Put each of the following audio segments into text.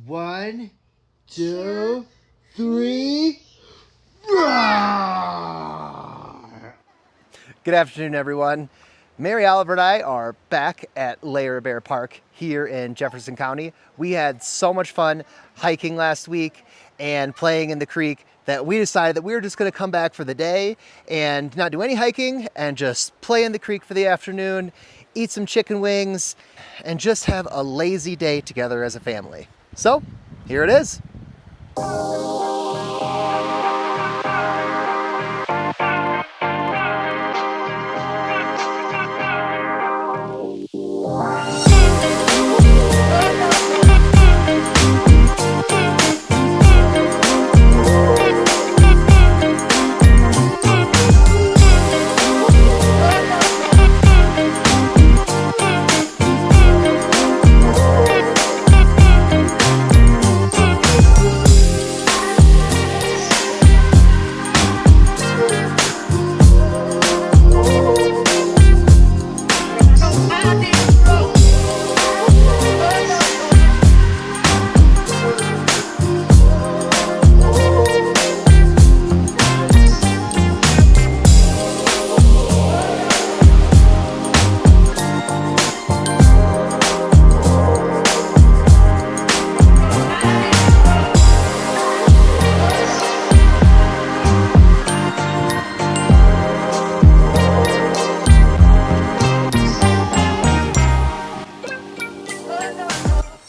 1, 2, 3. Good afternoon, everyone. Mary Oliver and I are back at Layer Bear Park here in Jefferson County. We had so much fun hiking last week and playing in the creek that we decided that we were just going to come back for the day and not do any hiking and just play in the creek for the afternoon, eat some chicken wings, and just have a lazy day together as a family. So, here it is.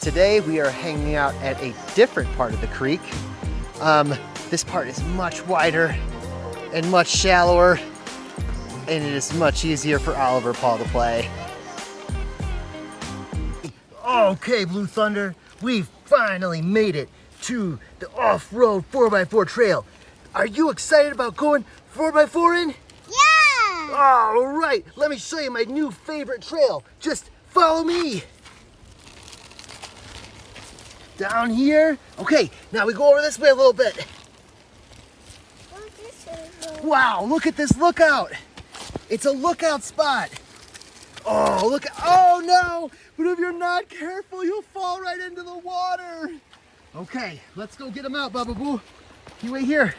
Today we are hanging out at a different part of the creek. This part is much wider and much shallower, and it is much easier for Oliver Paul to play. Okay, Blue Thunder, we've finally made it to the off-road 4x4 trail. Are you excited about going 4x4 in? Yeah! All right, let me show you my new favorite trail. Just follow me. Down here. Okay, now we go over this way a little bit. Wow, look at this lookout. It's a lookout spot. Oh, look. Oh, no. But if you're not careful, you'll fall right into the water. Okay, let's go get him out, Baba Boo. You wait here.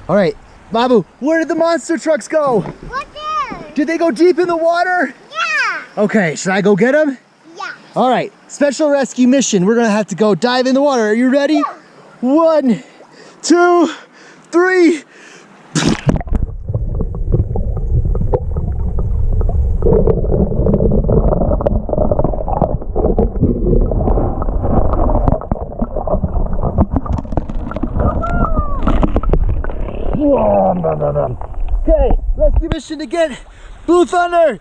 All right, Babu, where did the monster trucks go? What there? Did they go deep in the water? Yeah! Okay, should I go get them? Yeah. All right, special rescue mission. We're gonna have to go dive in the water. Are you ready? Yeah. 1, 2, 3. Okay, rescue mission to get Blue Thunder.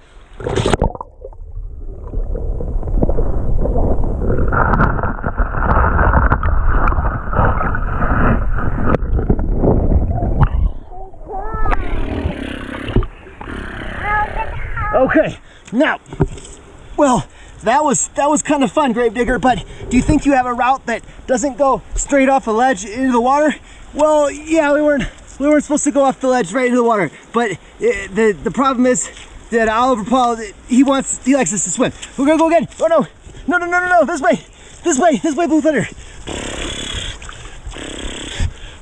Okay, now, well, that was kind of fun, Gravedigger, but do you think you have a route that doesn't go straight off the ledge into the water? Well, yeah, we weren't supposed to go off the ledge right into the water, but the problem is that Oliver Paul, he likes us to swim. We're gonna go again. Oh no, this way, Blue Thunder.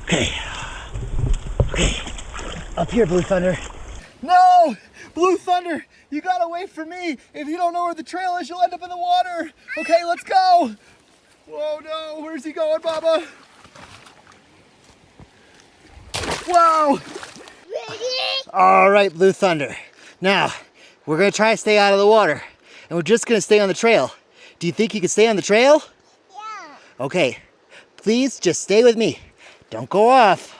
Okay, up here, Blue Thunder. No, Blue Thunder, you gotta wait for me. If you don't know where the trail is, you'll end up in the water. Okay, let's go. Whoa, no, where's he going, Baba? Wow. Ready? All right, Blue Thunder. Now, we're gonna try to stay out of the water, and we're just gonna stay on the trail. Do you think you can stay on the trail? Yeah. Okay, please just stay with me. Don't go off.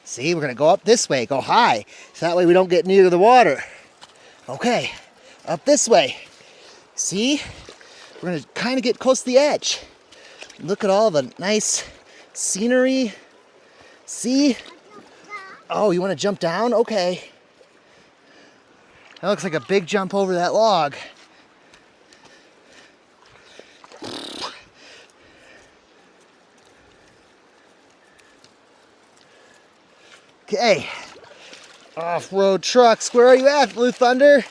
See, we're gonna go up this way, go high, so that way we don't get near the water. Okay, up this way. See, we're gonna kind of get close to the edge. Look at all the nice scenery. See? Oh, you wanna jump down? Okay. That looks like a big jump over that log. Okay, off-road trucks, where are you at, Blue Thunder?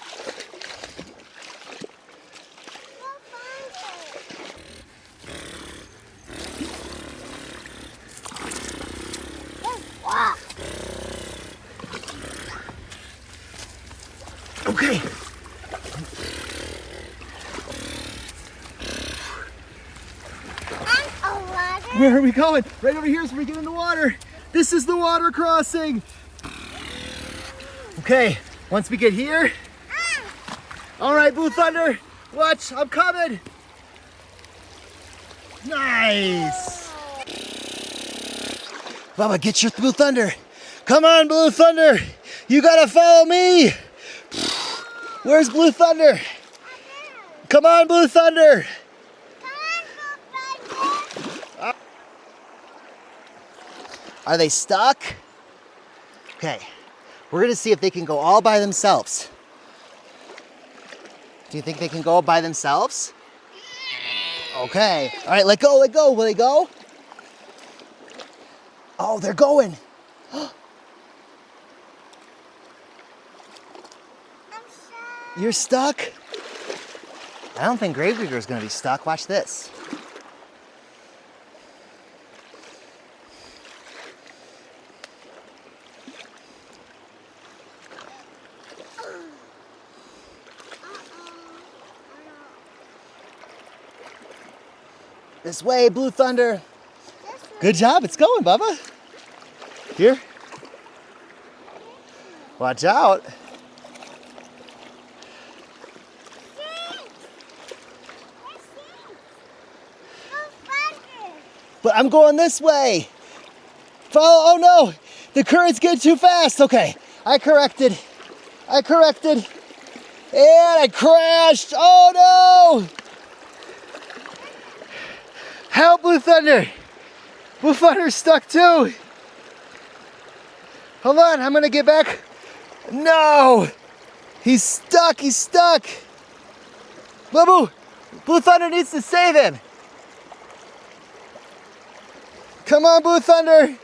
Okay. Where are we going? Right over here is where we get in the water. This is the water crossing. Okay, once we get here. All right, Blue Thunder, watch, I'm coming. Nice. Bubba, get your Blue Thunder. Come on, Blue Thunder. You gotta follow me. Where's Blue Thunder? Come on, Blue Thunder. Are they stuck? Okay, we're gonna see if they can go all by themselves. Do you think they can go by themselves? Okay, all right, let go, let go. Will they go? Oh, they're going. You're stuck? I don't think Gravedigger's gonna be stuck. Watch this. This way, Blue Thunder. Good job, it's going, Bubba. Here. Watch out. But I'm going this way. Follow, oh no, the current's getting too fast. Okay, I corrected, and I crashed. Oh no! Help, Blue Thunder. Blue Thunder's stuck too. Hold on, I'm gonna get back. No, he's stuck, Blue Thunder needs to save him. Come on, Blue Thunder.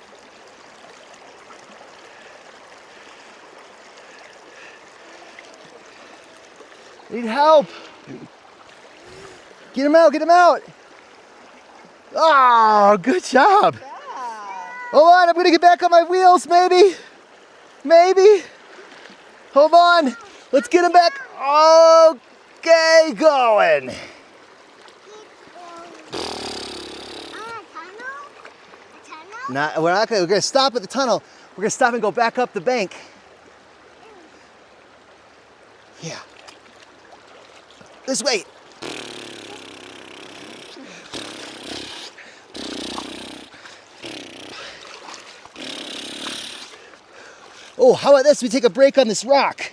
Need help. Get him out. Oh, good job. Hold on, I'm gonna get back on my wheels, maybe. Hold on, let's get him back. Okay, going. We're gonna stop at the tunnel. We're gonna stop and go back up the bank. Yeah. This way. Oh, how about this? We take a break on this rock.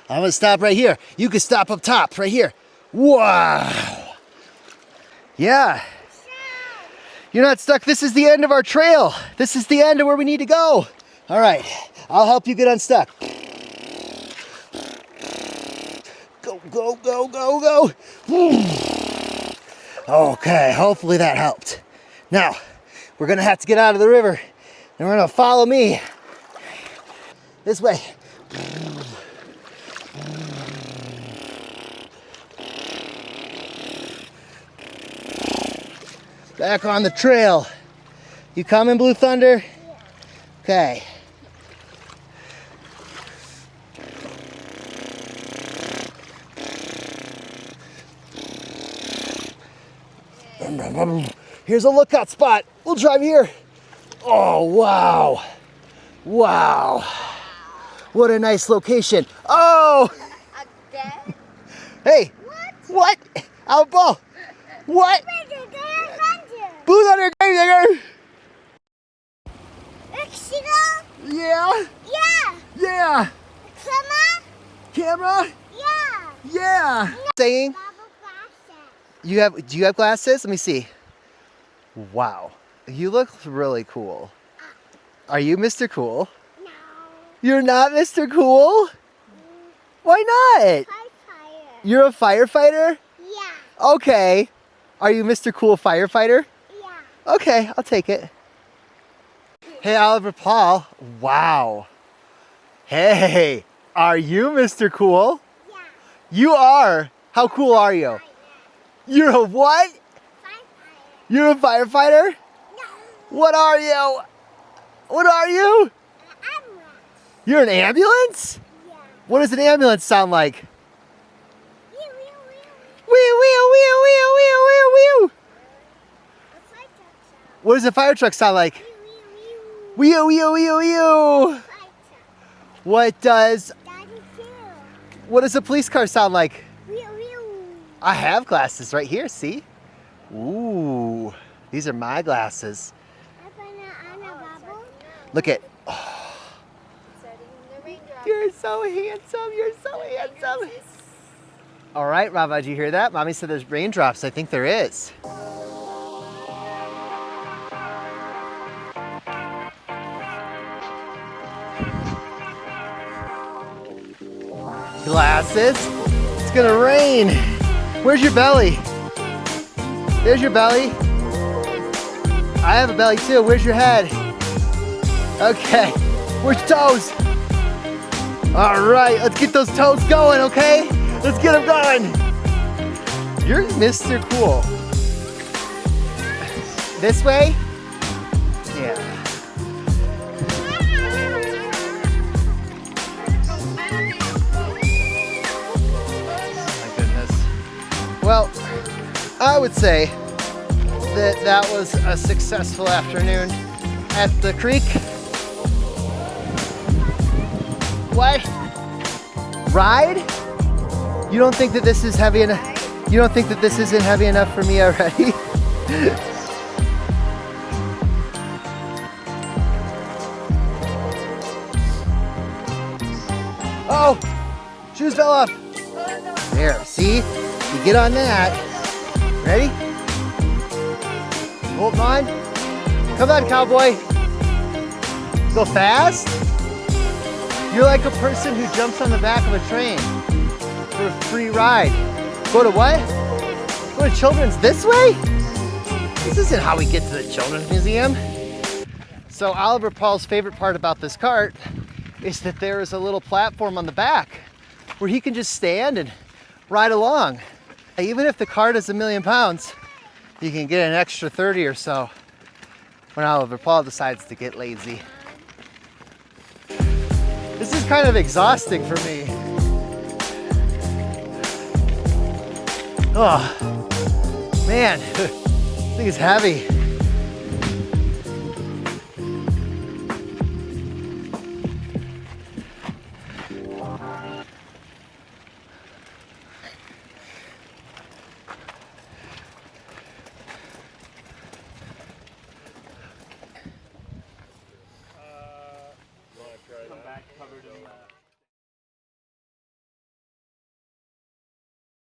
I'm gonna stop right here. You can stop up top, right here. Wow. Yeah. You're not stuck. This is the end of our trail. This is the end of where we need to go. All right, I'll help you get unstuck. Go. Okay, hopefully that helped. Now, we're gonna have to get out of the river and we're gonna follow me. This way. Back on the trail. You coming, Blue Thunder? Okay. Here's a lookout spot. We'll drive here. Oh, wow. What a nice location. Oh! Again? Hey! What? Out ball! What? Blue Thunder, Gravedigger! Yeah? Yeah! Camera? Yeah! Saying? Do you have glasses? Let me see. Wow. You look really cool. Are you Mr. Cool? No. You're not Mr. Cool? Why not? You're a firefighter? Yeah. Okay. Are you Mr. Cool firefighter? Yeah. Okay, I'll take it. Hey, Oliver Paul. Wow. Hey, are you Mr. Cool? Yeah. You are. How cool are you? You're a what? Firefighter. You're a firefighter? No. What are you? What are you? You're an ambulance? Yeah. What does an ambulance sound like? Wee, wee, wee, Wee, wee. wee, wee, wee, wee, wee, wee. A fire truck sound. What does a fire truck sound like? Wee, wee, wee, wee. Wee, wee, wee, wee. Fire truck. What does Daddy too. What does a police car sound like? Wee, wee, wee. I have glasses right here, see? Ooh, these are my glasses. On a bubble. Look at, Setting the raindrop. you're so handsome, you're so handsome. All right, Rava, did you hear that? Mommy said there's raindrops. I think there is. Glasses. It's gonna rain. Where's your belly? There's your belly. I have a belly too. Where's your head? Okay. Where's your toes? All right, let's get those toes going, okay? Let's get them going. You're Mr. Cool. This way? Yeah. My goodness. Well, I would say that that was a successful afternoon at the creek. What? Ride? You don't think that this is heavy enough? You don't think that this isn't heavy enough for me already? Oh, shoes fell off. There, see? You get on that. Ready? Hold on. Come on, cowboy. Go fast. You're like a person who jumps on the back of a train for a free ride. Go to what? Go to Children's this way? This isn't how we get to the Children's Museum. So Oliver Paul's favorite part about this cart is that there is a little platform on the back where he can just stand and ride along. Even if the cart is 1,000,000 pounds, you can get an extra 30 or so when Oliver Paul decides to get lazy. This is kind of exhausting for me. Oh, man, this thing is heavy. Come back covered in that.